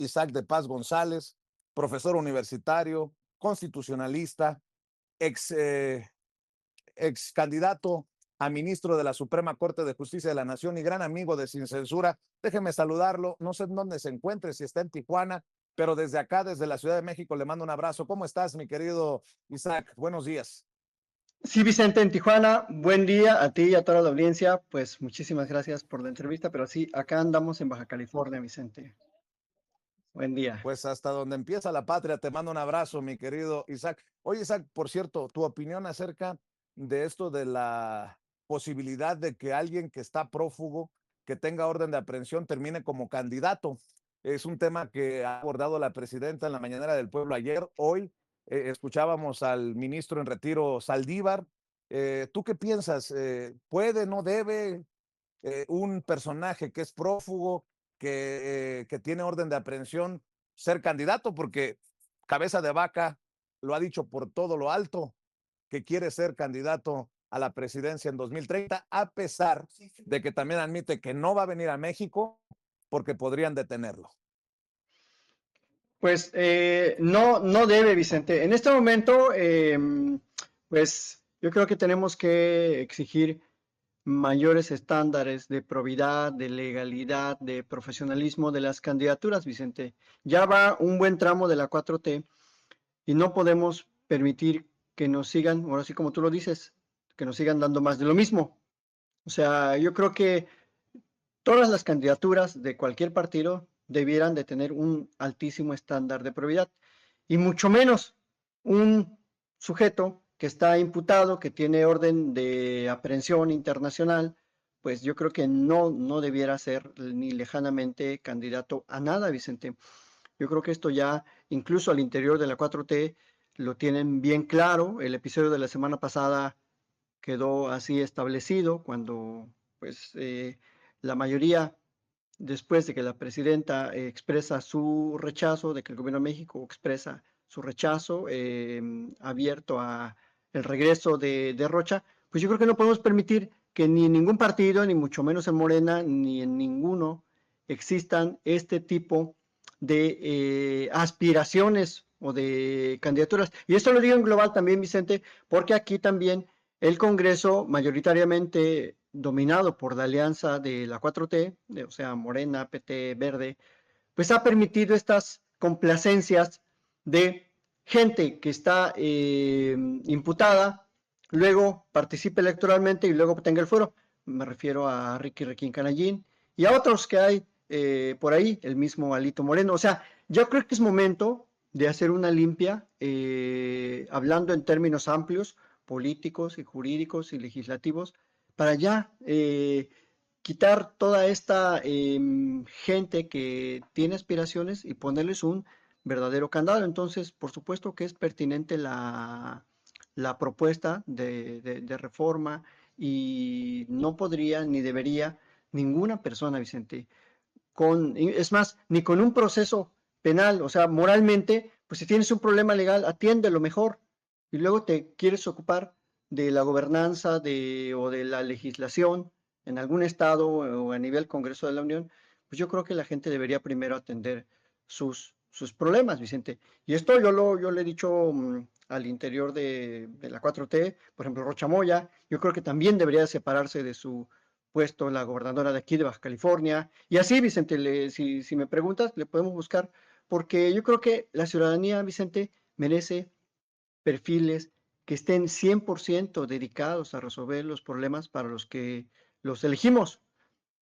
Isaac de Paz González, profesor universitario, constitucionalista, ex, ex candidato a ministro de la Suprema Corte de Justicia de la Nación y gran amigo de Sin Censura. Déjeme saludarlo, no sé en dónde se encuentre, si está en Tijuana, pero desde acá, desde la Ciudad de México, le mando un abrazo. ¿Cómo estás, mi querido Isaac? Buenos días. Sí, Vicente, en Tijuana, buen día a ti y a toda la audiencia. Pues muchísimas gracias por la entrevista, pero sí, acá andamos en Baja California, Vicente. Buen día. Pues hasta donde empieza la patria, te mando un abrazo, mi querido Isaac. Oye, Isaac, por cierto, tu opinión acerca de esto de la posibilidad de que alguien que está prófugo, que tenga orden de aprehensión, termine como candidato. Es un tema que ha abordado la presidenta en la Mañanera del Pueblo ayer. Hoy escuchábamos al ministro en retiro, Saldívar. ¿Tú qué piensas? ¿Puede, no debe un personaje que es prófugo, que tiene orden de aprehensión, ser candidato? Porque Cabeza de Vaca lo ha dicho por todo lo alto, que quiere ser candidato a la presidencia en 2030, a pesar de que también admite que no va a venir a México porque podrían detenerlo. Pues no debe, Vicente. En este momento, pues yo creo que tenemos que exigir mayores estándares de probidad, de legalidad, de profesionalismo de las candidaturas, Vicente. Ya va un buen tramo de la 4T y no podemos permitir que nos sigan, ahora sí como tú lo dices, que nos sigan dando más de lo mismo. O sea, yo creo que todas las candidaturas de cualquier partido debieran de tener un altísimo estándar de probidad y mucho menos un sujeto que está imputado, que tiene orden de aprehensión internacional, pues yo creo que no debiera ser ni lejanamente candidato a nada, Vicente. Yo creo que esto ya, incluso al interior de la 4T, lo tienen bien claro. El episodio de la semana pasada quedó así establecido cuando pues la mayoría, después de que la presidenta expresa su rechazo, de que el gobierno de México expresa su rechazo abierto a el regreso de Rocha, pues yo creo que no podemos permitir que ni en ningún partido, ni mucho menos en Morena, ni en ninguno existan este tipo de aspiraciones o de candidaturas. Y esto lo digo en global también, Vicente, porque aquí también el Congreso, mayoritariamente dominado por la alianza de la 4T, o sea, Morena, PT, Verde, pues ha permitido estas complacencias de gente que está imputada, luego participe electoralmente y luego tenga el fuero. Me refiero a Ricky Requín Canallín y a otros que hay por ahí, el mismo Alito Moreno. O sea, yo creo que es momento de hacer una limpia, hablando en términos amplios, políticos y jurídicos y legislativos, para ya quitar toda esta gente que tiene aspiraciones y ponerles un verdadero candado. Entonces, por supuesto que es pertinente la propuesta de reforma y no podría ni debería ninguna persona, Vicente, es más, ni con un proceso penal, o sea, moralmente, pues si tienes un problema legal, atiéndelo mejor y luego te quieres ocupar de la gobernanza o de la legislación en algún estado o a nivel Congreso de la Unión, pues yo creo que la gente debería primero atender sus problemas, Vicente. Y esto yo le he dicho al interior de la 4T, por ejemplo, Rocha Moya, yo creo que también debería separarse de su puesto la gobernadora de aquí de Baja California. Y así, Vicente, si me preguntas, le podemos buscar, porque yo creo que la ciudadanía, Vicente, merece perfiles que estén 100% dedicados a resolver los problemas para los que los elegimos,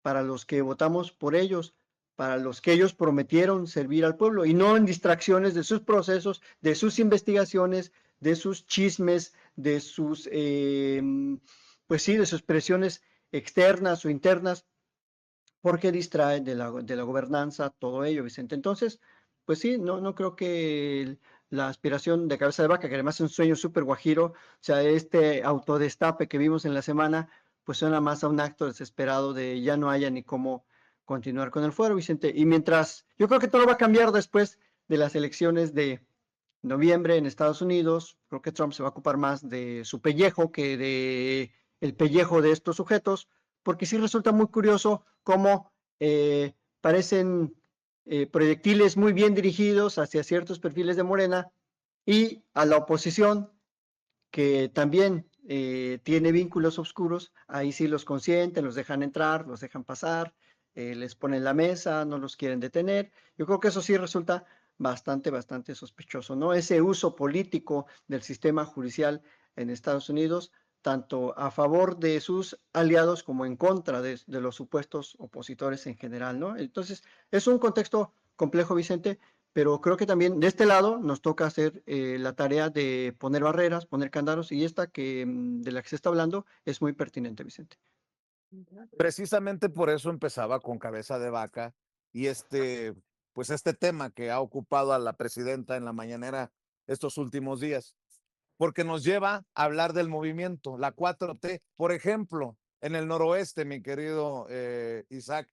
para los que votamos por ellos, para los que ellos prometieron servir al pueblo y no en distracciones de sus procesos, de sus investigaciones, de sus chismes, de sus, pues sí, de sus presiones externas o internas, porque distraen de la gobernanza todo ello, Vicente. Entonces, pues sí, no creo que la aspiración de Cabeza de Vaca, que además es un sueño súper guajiro, o sea, este autodestape que vimos en la semana, pues suena más a un acto desesperado de ya no haya ni cómo continuar con el fuero, Vicente. Y mientras, yo creo que todo va a cambiar después de las elecciones de noviembre en Estados Unidos. Creo que Trump se va a ocupar más de su pellejo que de el pellejo de estos sujetos, porque sí resulta muy curioso cómo parecen proyectiles muy bien dirigidos hacia ciertos perfiles de Morena y a la oposición que también tiene vínculos oscuros, ahí sí los consienten, los dejan entrar, los dejan pasar, les ponen la mesa, no los quieren detener. Yo creo que eso sí resulta bastante sospechoso, ¿no? Ese uso político del sistema judicial en Estados Unidos, tanto a favor de sus aliados como en contra de los supuestos opositores en general, ¿no? Entonces, es un contexto complejo, Vicente, pero creo que también de este lado nos toca hacer la tarea de poner barreras, poner candados, y esta que de la que se está hablando es muy pertinente, Vicente. Precisamente por eso empezaba con cabeza de vaca y pues este tema que ha ocupado a la presidenta en la mañanera estos últimos días, porque nos lleva a hablar del movimiento, la 4T, por ejemplo, en el noroeste, mi querido Isaac,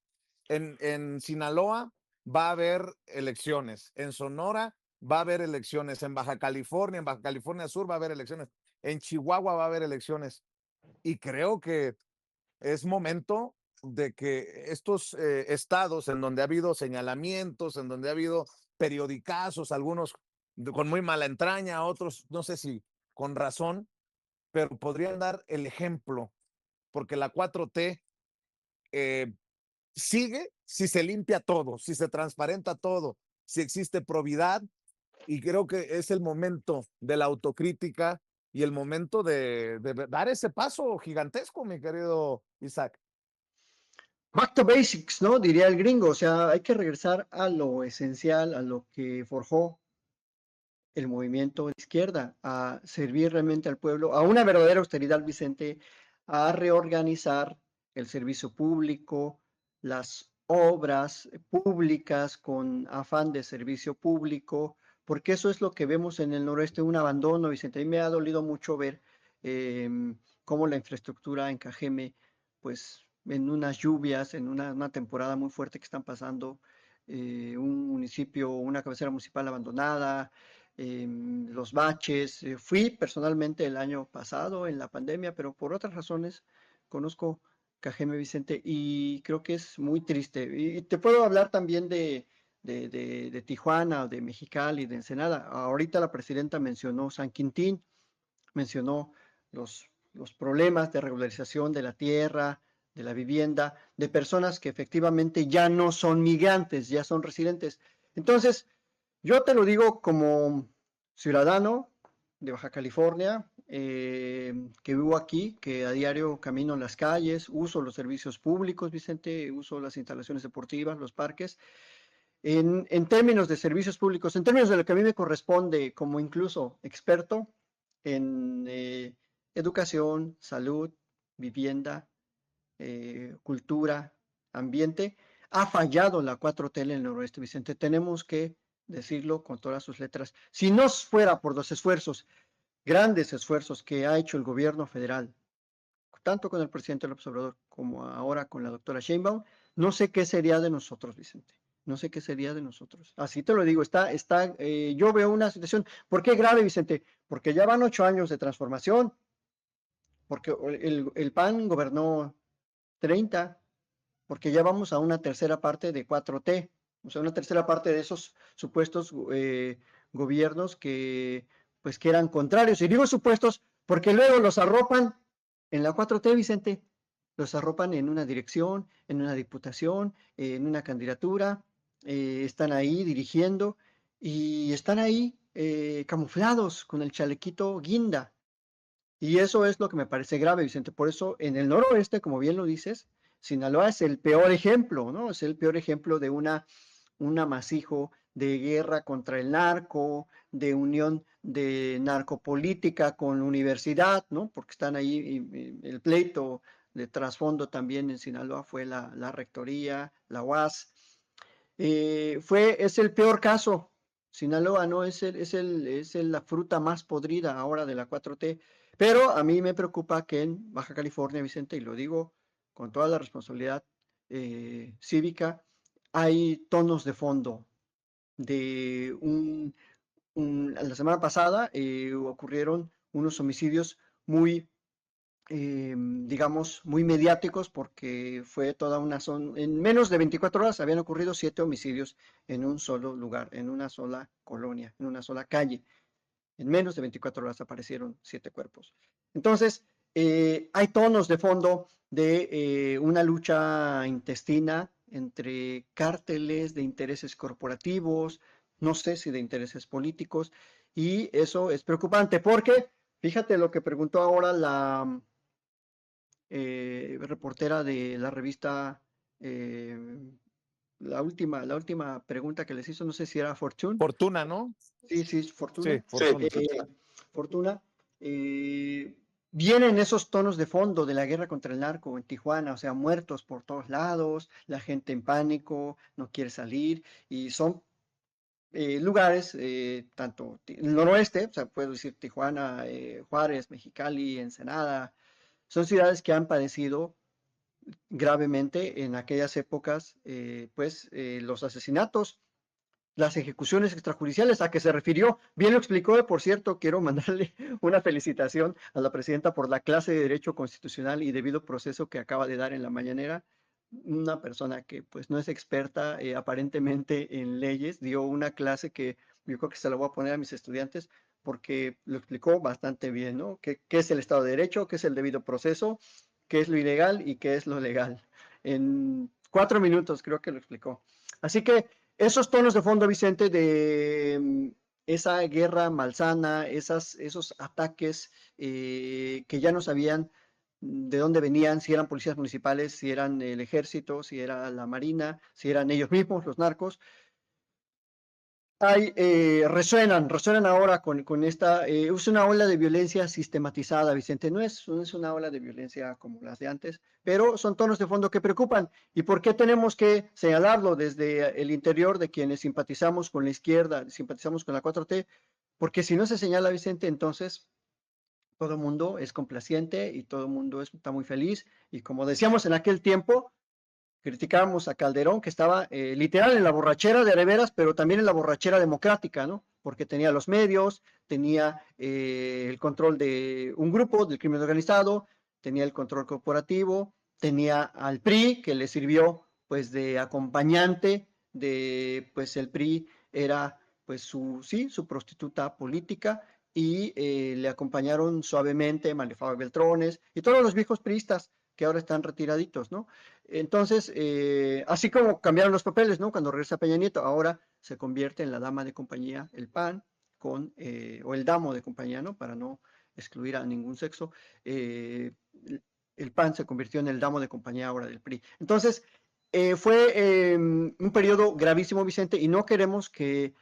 en Sinaloa va a haber elecciones, en Sonora va a haber elecciones, en Baja California Sur va a haber elecciones, en Chihuahua va a haber elecciones, y creo que es momento de que estos estados en donde ha habido señalamientos, en donde ha habido periodicazos, algunos con muy mala entraña, otros no sé si con razón, pero podrían dar el ejemplo, porque la 4T eh, sigue si se limpia todo, si se transparenta todo, si existe probidad, y creo que es el momento de la autocrítica y el momento de dar ese paso gigantesco, mi querido Isaac. Back to basics, ¿no? Diría el gringo, o sea, hay que regresar a lo esencial, a lo que forjó el movimiento de izquierda, a servir realmente al pueblo, a una verdadera austeridad, Vicente, a reorganizar el servicio público, las obras públicas con afán de servicio público, porque eso es lo que vemos en el noroeste, un abandono, Vicente. A mí me ha dolido mucho ver cómo la infraestructura en Cajeme, pues en unas lluvias, en una temporada muy fuerte que están pasando, un municipio, una cabecera municipal abandonada, los baches. Fui personalmente el año pasado en la pandemia, pero por otras razones conozco Cajeme, Vicente, y creo que es muy triste. Y te puedo hablar también de Tijuana, o de Mexicali, de Ensenada. Ahorita la presidenta mencionó San Quintín, mencionó los problemas de regularización de la tierra, de la vivienda, de personas que efectivamente ya no son migrantes, ya son residentes. Entonces, yo te lo digo como ciudadano de Baja California, que vivo aquí, que a diario camino en las calles, uso los servicios públicos, Vicente, uso las instalaciones deportivas, los parques. En términos de servicios públicos, en términos de lo que a mí me corresponde como incluso experto en educación, salud, vivienda, cultura, ambiente, ha fallado la 4T en el noroeste, Vicente. Tenemos que decirlo con todas sus letras. Si no fuera por los esfuerzos, grandes esfuerzos que ha hecho el gobierno federal, tanto con el presidente López Obrador como ahora con la doctora Sheinbaum, no sé qué sería de nosotros, Vicente. No sé qué sería de nosotros. Así te lo digo, yo veo una situación, ¿por qué grave, Vicente? Porque ya van 8 años de transformación, porque el PAN gobernó 30, porque ya vamos a una tercera parte de 4T, o sea, una tercera parte de esos supuestos gobiernos pues, que eran contrarios. Y digo supuestos porque luego los arropan en la 4T, Vicente, los arropan en una dirección, en una diputación, en una candidatura, están ahí dirigiendo y están ahí camuflados con el chalequito guinda. Y eso es lo que me parece grave, Vicente. Por eso, en el noroeste, como bien lo dices, Sinaloa es el peor ejemplo, ¿no? Es el peor ejemplo de un amasijo de guerra contra el narco, de unión de narcopolítica con la universidad, ¿no? Porque están ahí, el pleito de trasfondo también en Sinaloa fue la rectoría, la UAS. Es el peor caso. Sinaloa, ¿no? La fruta más podrida ahora de la 4T. Pero a mí me preocupa que en Baja California, Vicente, y lo digo con toda la responsabilidad cívica, hay tonos de fondo de la semana pasada ocurrieron unos homicidios muy digamos, muy mediáticos porque fue toda una zona, en menos de 24 horas habían ocurrido 7 homicidios en un solo lugar, en una sola colonia, en una sola calle. En menos de 24 horas aparecieron 7 cuerpos. Entonces, hay tonos de fondo de una lucha intestina entre cárteles de intereses corporativos, no sé si de intereses políticos, y eso es preocupante porque, fíjate lo que preguntó ahora la reportera de la revista, eh, la última pregunta que les hizo, no sé si era Fortune. Fortuna, ¿no? Sí, sí, Sí, Fortuna. Fortuna. Fortuna. Vienen esos tonos de fondo de la guerra contra el narco en Tijuana, o sea, muertos por todos lados, la gente en pánico, no quiere salir, y son lugares, tanto el noroeste, o sea, puedo decir Tijuana, Juárez, Mexicali, Ensenada, son ciudades que han padecido gravemente en aquellas épocas, pues, los asesinatos, las ejecuciones extrajudiciales a que se refirió. Bien lo explicó, por cierto, quiero mandarle una felicitación a la presidenta por la clase de Derecho Constitucional y Debido Proceso que acaba de dar en la mañanera. Una persona que pues no es experta aparentemente en leyes, dio una clase que yo creo que se la voy a poner a mis estudiantes porque lo explicó bastante bien, ¿no? ¿Qué es el Estado de Derecho? ¿Qué es el debido proceso? ¿Qué es lo ilegal y qué es lo legal? En 4 minutos creo que lo explicó. Así que esos tonos de fondo, Vicente, de esa guerra malsana, esos ataques que ya no sabían de dónde venían, si eran policías municipales, si eran el ejército, si era la marina, si eran ellos mismos, los narcos, resuenan ahora con esta, es una ola de violencia sistematizada, Vicente, no es una ola de violencia como las de antes, pero son tonos de fondo que preocupan. ¿Y por qué tenemos que señalarlo desde el interior de quienes simpatizamos con la izquierda, simpatizamos con la 4T? Porque si no se señala, Vicente, entonces todo el mundo es complaciente y todo el mundo está muy feliz. Y como decíamos en aquel tiempo, criticábamos a Calderón, que estaba literal en la borrachera de veras, pero también en la borrachera democrática, ¿no? Porque tenía los medios, tenía el control de un grupo del crimen organizado, tenía el control corporativo, tenía al PRI, que le sirvió pues de acompañante de, pues el PRI era pues su prostituta política y le acompañaron suavemente Manifado Beltrones y todos los viejos priistas que ahora están retiraditos, ¿no? Entonces, así como cambiaron los papeles, ¿no? Cuando regresa Peña Nieto, ahora se convierte en la dama de compañía, el PAN, o el damo de compañía, ¿no? Para no excluir a ningún sexo. El PAN se convirtió en el damo de compañía ahora del PRI. Entonces, fue un periodo gravísimo, Vicente, y no queremos que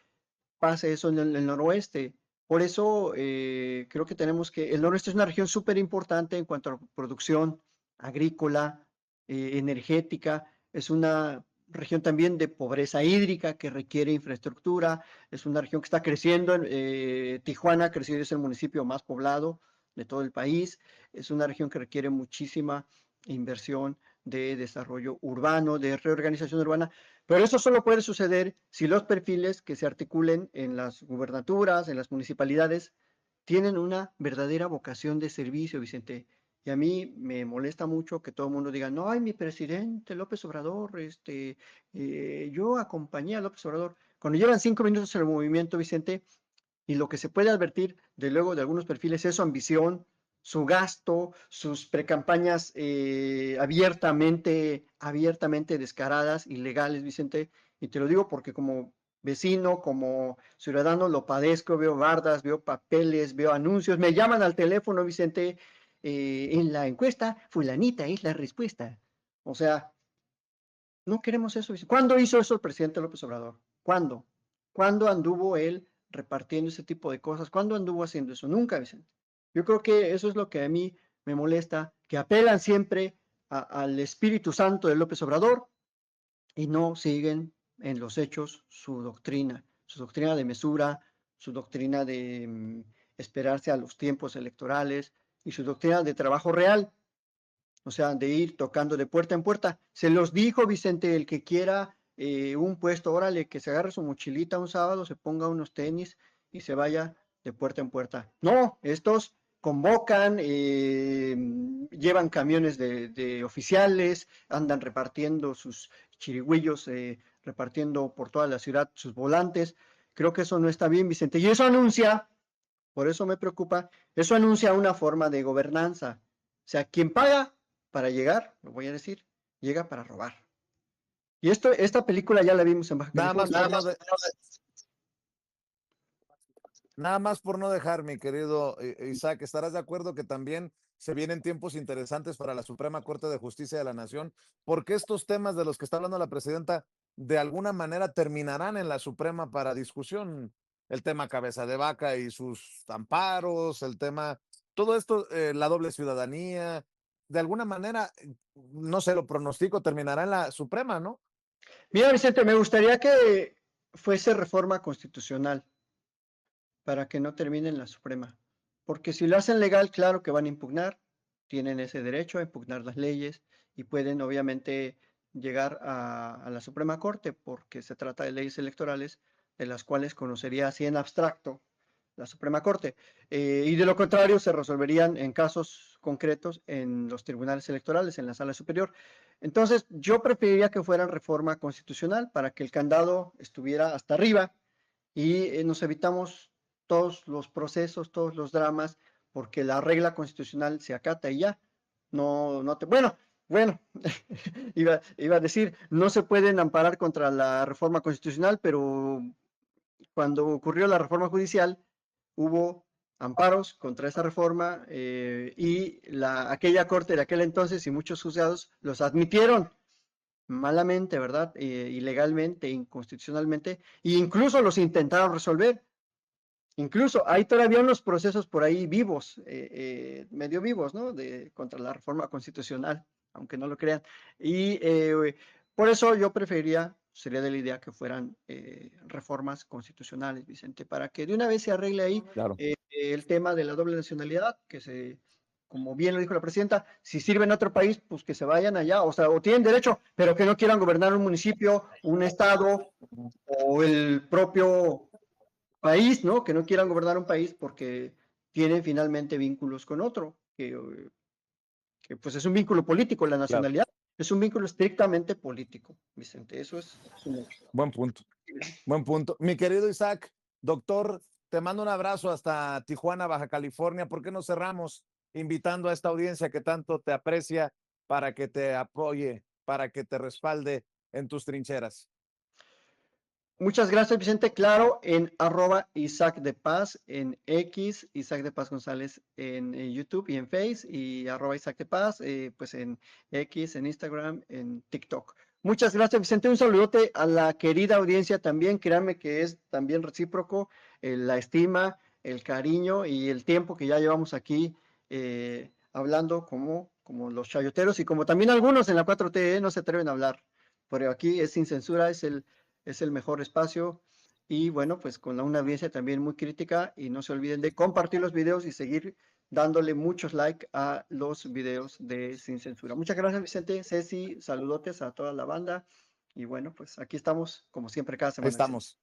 pase eso en el noroeste. Por eso creo que el noroeste es una región súper importante en cuanto a producción agrícola, energética, es una región también de pobreza hídrica que requiere infraestructura, es una región que está creciendo, Tijuana ha crecido, es el municipio más poblado de todo el país, es una región que requiere muchísima inversión de desarrollo urbano, de reorganización urbana, pero eso solo puede suceder si los perfiles que se articulen en las gubernaturas, en las municipalidades, tienen una verdadera vocación de servicio, Vicente. Y a mí me molesta mucho que todo el mundo diga, no, ay, mi presidente López Obrador, yo acompañé a López Obrador. Cuando llevan 5 minutos en el movimiento, Vicente, y lo que se puede advertir de luego de algunos perfiles es su ambición, su gasto, sus precampañas abiertamente descaradas, ilegales, Vicente. Y te lo digo porque como vecino, como ciudadano, lo padezco, veo bardas, veo papeles, veo anuncios, me llaman al teléfono, Vicente, en la encuesta, fulanita es la respuesta. O sea, no queremos eso. ¿Cuándo hizo eso el presidente López Obrador? ¿Cuándo? ¿Cuándo anduvo él repartiendo ese tipo de cosas? ¿Cuándo anduvo haciendo eso? Nunca, Vicente. Yo creo que eso es lo que a mí me molesta, que apelan siempre al Espíritu Santo de López Obrador y no siguen en los hechos su doctrina de mesura, su doctrina de esperarse a los tiempos electorales y su doctrina de trabajo real, o sea, de ir tocando de puerta en puerta. Se los dijo Vicente, el que quiera un puesto, órale, que se agarre su mochilita un sábado, se ponga unos tenis y se vaya de puerta en puerta. No, estos convocan, llevan camiones de oficiales, andan repartiendo sus chirigüillos, repartiendo por toda la ciudad sus volantes. Creo que eso no está bien, Vicente. Y eso anuncia, por eso me preocupa, eso anuncia una forma de gobernanza. O sea, quien paga para llegar, lo voy a decir, llega para robar. Y esta película ya la vimos en Baja Nada más California. por no, nada más por no dejar, mi querido Isaac, ¿estarás de acuerdo que también se vienen tiempos interesantes para la Suprema Corte de Justicia de la Nación? Porque estos temas de los que está hablando la presidenta, de alguna manera terminarán en la Suprema para discusión. El tema cabeza de vaca y sus amparos, el tema, todo esto, la doble ciudadanía, de alguna manera, no sé, lo pronostico, terminará en la Suprema, ¿no? Mira, Vicente, me gustaría que fuese reforma constitucional para que no termine en la Suprema. Porque si lo hacen legal, claro que van a impugnar, tienen ese derecho a impugnar las leyes y pueden obviamente llegar a la Suprema Corte porque se trata de leyes electorales de las cuales conocería así en abstracto la Suprema Corte. Y de lo contrario, se resolverían en casos concretos en los tribunales electorales, en la sala superior. Entonces, yo preferiría que fueran reforma constitucional para que el candado estuviera hasta arriba y nos evitamos todos los procesos, todos los dramas, porque la regla constitucional se acata y ya. Bueno, iba a decir, no se pueden amparar contra la reforma constitucional, pero cuando ocurrió la reforma judicial, hubo amparos contra esa reforma y aquella corte de aquel entonces y muchos juzgados los admitieron malamente, ¿verdad? Ilegalmente, inconstitucionalmente, e incluso los intentaron resolver. Incluso hay todavía unos procesos por ahí vivos, medio vivos, ¿no? Contra la reforma constitucional, aunque no lo crean. Y por eso yo preferiría, sería de la idea que fueran reformas constitucionales, Vicente, para que de una vez se arregle ahí Claro. el tema de la doble nacionalidad, como bien lo dijo la presidenta, si sirven a otro país, pues que se vayan allá, o sea, o tienen derecho, pero que no quieran gobernar un municipio, un estado o el propio país, ¿no? Que no quieran gobernar un país porque tienen finalmente vínculos con otro, que pues es un vínculo político, la Claro, nacionalidad es un vínculo estrictamente político, Vicente, eso es un hecho. buen punto. Buen punto. Mi querido Isaac, doctor, te mando un abrazo hasta Tijuana, Baja California. ¿Por qué no cerramos invitando a esta audiencia que tanto te aprecia para que te apoye, para que te respalde en tus trincheras? Muchas gracias, Vicente. Claro, en @Isaac de Paz, en X, Isaac de Paz González en YouTube y en Face, y @Isaac de Paz, pues en X, en Instagram, en TikTok. Muchas gracias, Vicente. Un saludote a la querida audiencia también. Créanme que es también recíproco la estima, el cariño y el tiempo que ya llevamos aquí hablando como los chayoteros y como también algunos en la 4T no se atreven a hablar. Pero aquí es sin censura, es el mejor espacio y bueno, pues con una audiencia también muy crítica y no se olviden de compartir los videos y seguir dándole muchos like a los videos de Sin Censura. Muchas gracias, Vicente, Ceci, saludotes a toda la banda y bueno, pues aquí estamos como siempre cada Ahí semana, Vicente. estamos.